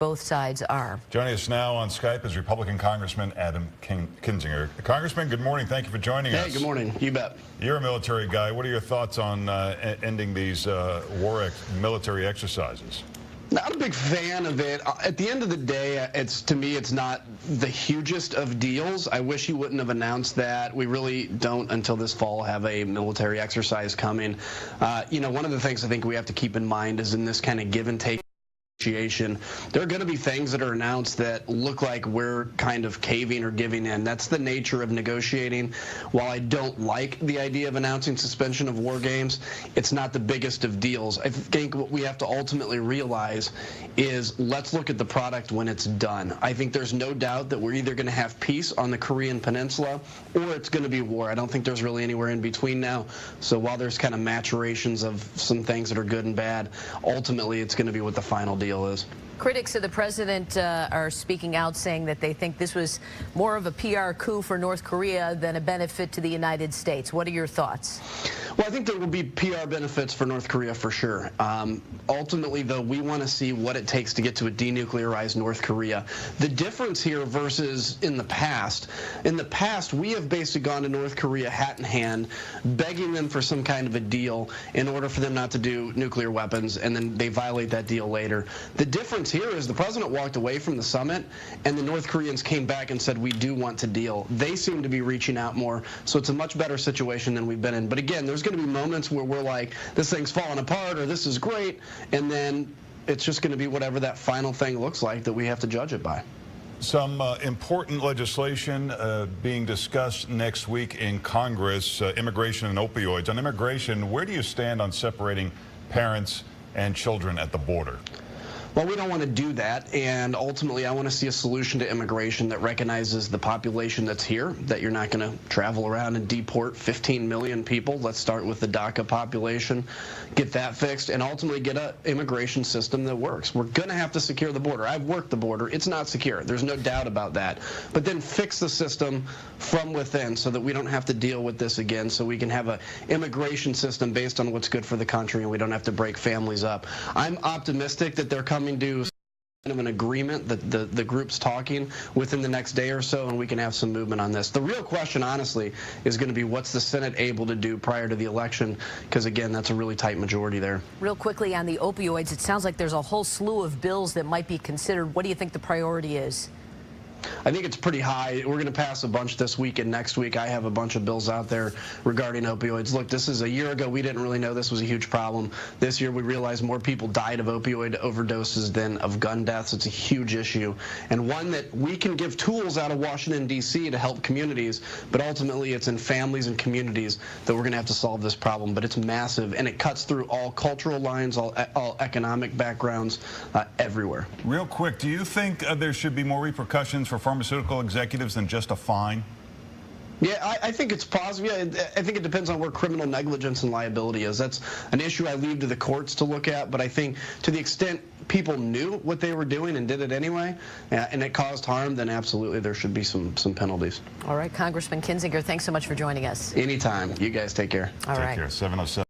both sides are. Joining us now on Skype is Republican Congressman Kinzinger. Congressman, good morning. Thank you for joining us. Hey, good morning. You bet. You're a military guy. What are your thoughts on ending these military exercises? Not a big fan of it. At the end of the day, to me, it's not the hugest of deals. I wish he wouldn't have announced that. We really don't, until this fall, have a military exercise coming. One of the things I think we have to keep in mind is in this kind of give and take negotiation, there are going to be things that are announced that look like we're kind of caving or giving in. That's the nature of negotiating. While I don't like the idea of announcing suspension of war games, it's not the biggest of deals. I think what we have to ultimately realize is let's look at the product when it's done. I think there's no doubt that we're either going to have peace on the Korean Peninsula or it's going to be war. I don't think there's really anywhere in between now. So while there's kind of maturations of some things that are good and bad, ultimately it's going to be what the final deal is. Critics of the president are speaking out, saying that they think this was more of a PR coup for North Korea than a benefit to the United States. What are your thoughts? Well, I think there will be PR benefits for North Korea for sure. Ultimately, though, we want to see what it takes to get to a denuclearized North Korea. The difference here versus in the past, we have basically gone to North Korea hat in hand, begging them for some kind of a deal in order for them not to do nuclear weapons, and then they violate that deal later. The difference here is the president walked away from the summit, and the North Koreans came back and said, we do want to deal. They seem to be reaching out more, so it's a much better situation than we've been in. But again, there's going to be moments where we're like, this thing's falling apart, or this is great, and then it's just going to be whatever that final thing looks like that we have to judge it by. Some important legislation being discussed next week in Congress, immigration and opioids. On immigration, where do you stand on separating parents and children at the border? Well, we don't want to do that, and ultimately I want to see a solution to immigration that recognizes the population that's here, that you're not going to travel around and deport 15 million people. Let's start with the DACA population, get that fixed, and ultimately get an immigration system that works. We're going to have to secure the border. I've worked the border. It's not secure. There's no doubt about that. But then fix the system from within so that we don't have to deal with this again, so we can have an immigration system based on what's good for the country and we don't have to break families up. I'm optimistic that they're coming to kind of an agreement that the group's talking within the next day or so, and we can have some movement on this. The real question, honestly, is going to be what's the Senate able to do prior to the election, because, again, that's a really tight majority there. Real quickly on the opioids, it sounds like there's a whole slew of bills that might be considered. What do you think the priority is? I think it's pretty high. We're going to pass a bunch this week, and next week I have a bunch of bills out there regarding opioids. Look, this is a year ago. We didn't really know this was a huge problem. This year we realized more people died of opioid overdoses than of gun deaths. It's a huge issue, and one that we can give tools out of Washington, D.C. to help communities, but ultimately it's in families and communities that we're going to have to solve this problem. But it's massive, and it cuts through all cultural lines, all economic backgrounds, everywhere. Real quick, do you think there should be more repercussions for pharmaceutical executives than just a fine? Yeah, I think it's positive. Yeah, I think it depends on where criminal negligence and liability is. That's an issue I leave to the courts to look at, but I think to the extent people knew what they were doing and did it anyway, and it caused harm, then absolutely there should be some penalties. All right, Congressman Kinzinger, thanks so much for joining us. Anytime. You guys take care. All right. Take care. 707.